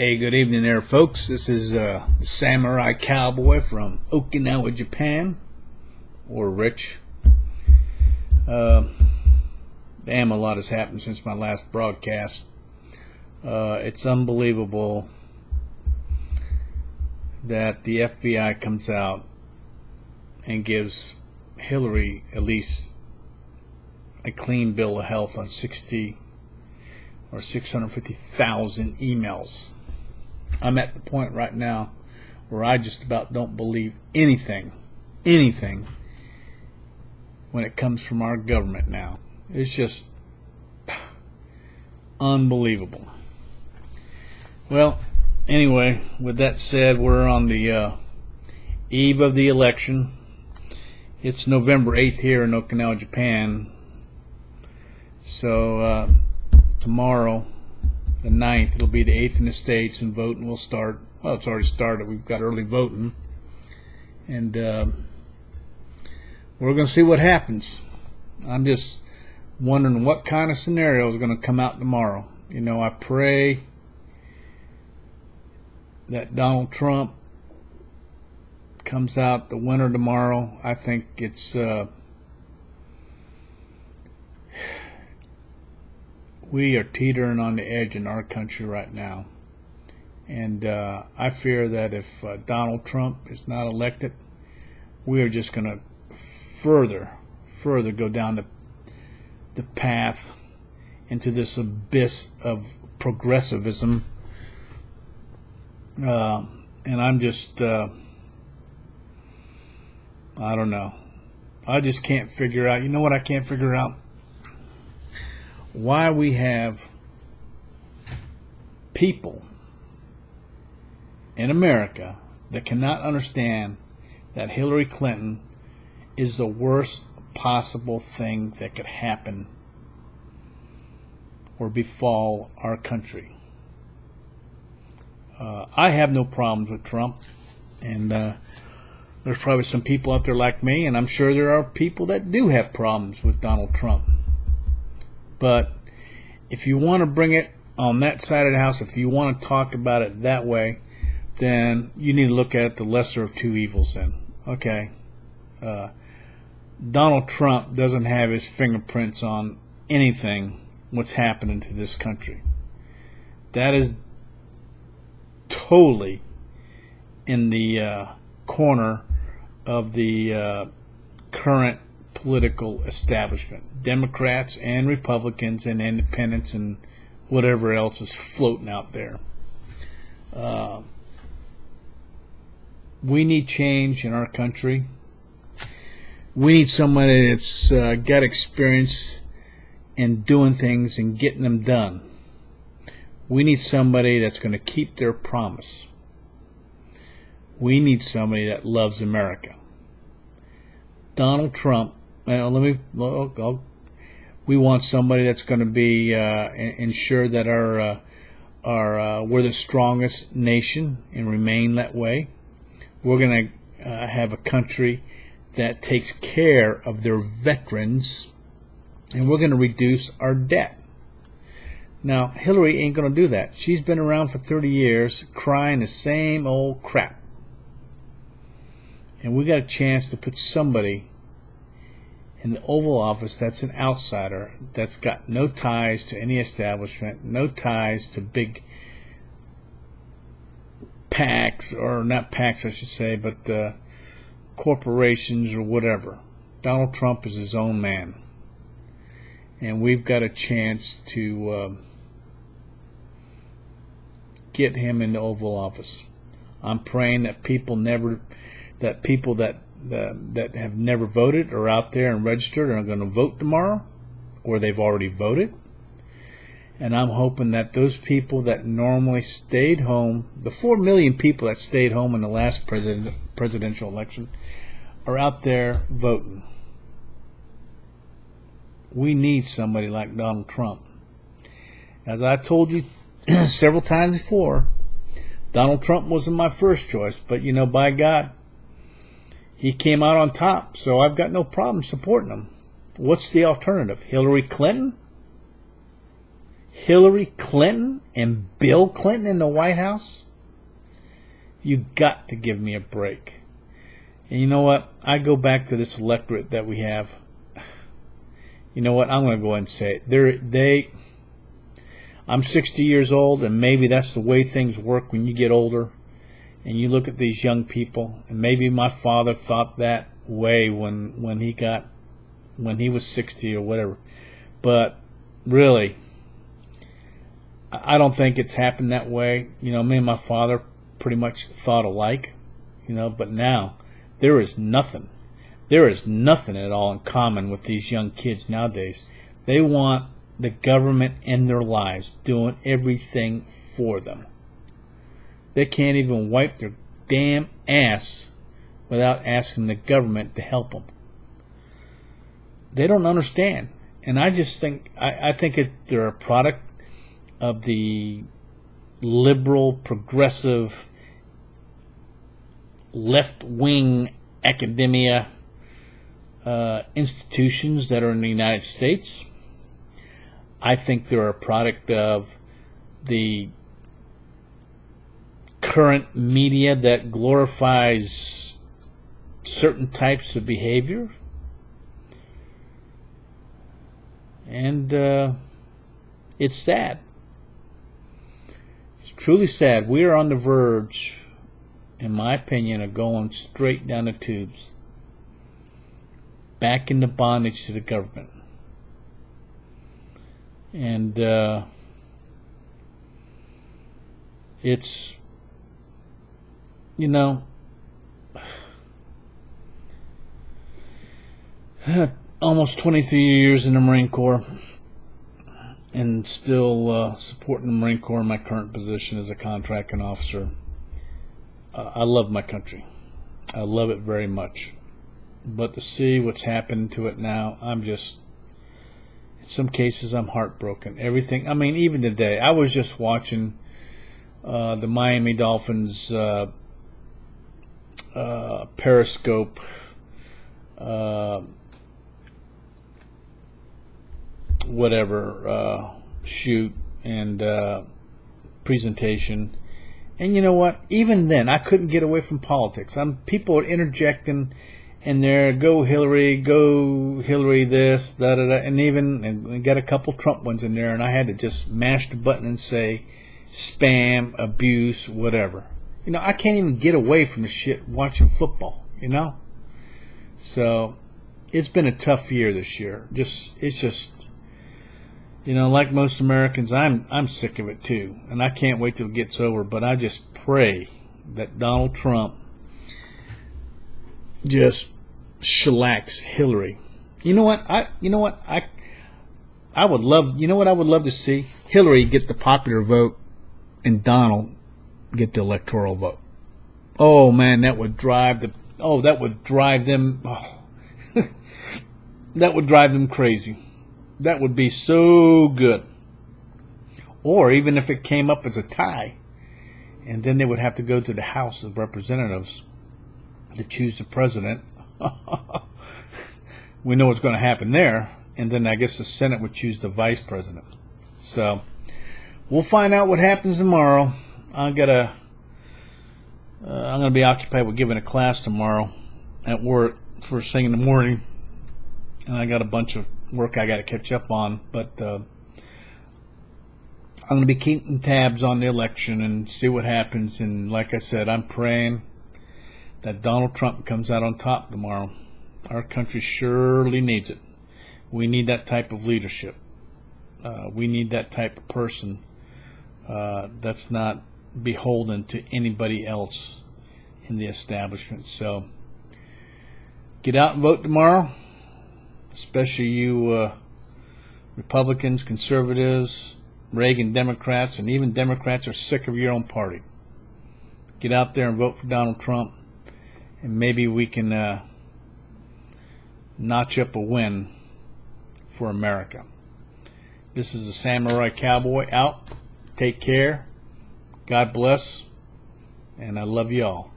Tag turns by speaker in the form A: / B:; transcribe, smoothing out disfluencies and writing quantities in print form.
A: Hey, good evening there, folks. This is Samurai Cowboy from Okinawa, Japan, or Rich. Damn, a lot has happened since my last broadcast. It's unbelievable that the FBI comes out and gives Hillary at least a clean bill of health on 60 or 650,000 emails. I'm at the point right now where I just about don't believe anything when it comes from our government now. It's just unbelievable. Well, anyway, with that said, we're on the eve of the election. It's November 8th here in Okinawa, Japan. So tomorrow, the 9th, it'll be the 8th in the States, and voting will start. Well, it's already started. We've got early voting. And we're going to see what happens. I'm just wondering what kind of scenario is going to come out tomorrow. You know, I pray that Donald Trump comes out the winner tomorrow. I think it's we are teetering on the edge in our country right now, and I fear that if Donald Trump is not elected, we are just going to further go down the path into this abyss of progressivism, and I'm just I don't know. I just can't figure out. You know what I can't figure out? Why we have people in America that cannot understand that Hillary Clinton is the worst possible thing that could happen or befall our country. I have no problems with Trump, and there's probably some people out there like me, and I'm sure there are people that do have problems with Donald Trump. But if you want to bring it on that side of the house, if you want to talk about it that way, then you need to look at the lesser of two evils then. Okay. Donald Trump doesn't have his fingerprints on anything what's happening to this country. That is totally in the corner of the current political establishment. Democrats and Republicans and independents and whatever else is floating out there. We need change in our country. We need somebody that's got experience in doing things and getting them done. We need somebody that's going to keep their promise. We need somebody that loves America. Donald Trump, we want somebody that's going to be ensure that we're the strongest nation and remain that way. We're going to have a country that takes care of their veterans, and we're going to reduce our debt. Now, Hillary ain't going to do that. She's been around for 30 years crying the same old crap. And we got a chance to put somebody in the Oval Office that's an outsider, that's got no ties to any establishment, no ties to big PACs, or not PACs I should say, but corporations or whatever. Donald Trump is his own man. And we've got a chance to get him in the Oval Office. I'm praying that people that have never voted are out there and registered and are going to vote tomorrow, or they've already voted. And I'm hoping that those people that normally stayed home, the 4 million people that stayed home in the last presidential election, are out there voting. We need somebody like Donald Trump. As I told you several times before, Donald Trump wasn't my first choice, but you know, by God, he came out on top, so I've got no problem supporting him. What's the alternative? Hillary Clinton? Hillary Clinton and Bill Clinton in the White House? You got to give me a break. And you know what? I go back to this electorate that we have. You know what? I'm going to go ahead and say it. I'm 60 years old, and maybe that's the way things work when you get older. And you look at these young people, and maybe my father thought that way when he was 60 or whatever. But really, I don't think it's happened that way. You know, me and my father pretty much thought alike. You know, but now there is nothing at all in common with these young kids nowadays. They want the government in their lives doing everything for them. They can't even wipe their damn ass without asking the government to help them. They don't understand. And I just think, I think they're a product of the liberal, progressive, left-wing academia institutions that are in the United States. I think they're a product of the current media that glorifies certain types of behavior. And it's sad. It's truly sad. We are on the verge, in my opinion, of going straight down the tubes, back into bondage to the government. And it's, you know, almost 23 years in the Marine Corps, and still supporting the Marine Corps in my current position as a contracting officer. I love my country. I love it very much. But to see what's happened to it now, I'm just, in some cases, I'm heartbroken. Everything, I mean, even today, I was just watching the Miami Dolphins Periscope shoot and presentation. And you know what? Even then, I couldn't get away from politics. People are interjecting in there, go Hillary this, da-da-da, and we got a couple Trump ones in there, and I had to just mash the button and say spam, abuse, whatever. You know, I can't even get away from the shit watching football, you know? So, it's been a tough year this year. It's just, you know, like most Americans, I'm sick of it too, and I can't wait till it gets over. But I just pray that Donald Trump just shellacks Hillary. You know what? I would love. You know what I would love to see? Hillary get the popular vote, and Donald get the electoral vote. Oh man, that would drive them. Oh, that would drive them crazy. That would be so good. Or even if it came up as a tie, and then they would have to go to the House of Representatives to choose the president. We know what's going to happen there. And then I guess the Senate would choose the vice president. So we'll find out what happens tomorrow. I'm going to be occupied with giving a class tomorrow at work first thing in the morning. And I got a bunch of work I got to catch up on, but I'm going to be keeping tabs on the election and see what happens. And like I said, I'm praying that Donald Trump comes out on top tomorrow. Our country surely needs it. We need that type of leadership. We need that type of person that's not beholden to anybody else in the establishment. So get out and vote tomorrow. Especially you Republicans, conservatives, Reagan Democrats, and even Democrats are sick of your own party. Get out there and vote for Donald Trump, and maybe we can notch up a win for America. This is the Samurai Cowboy out. Take care. God bless. And I love you all.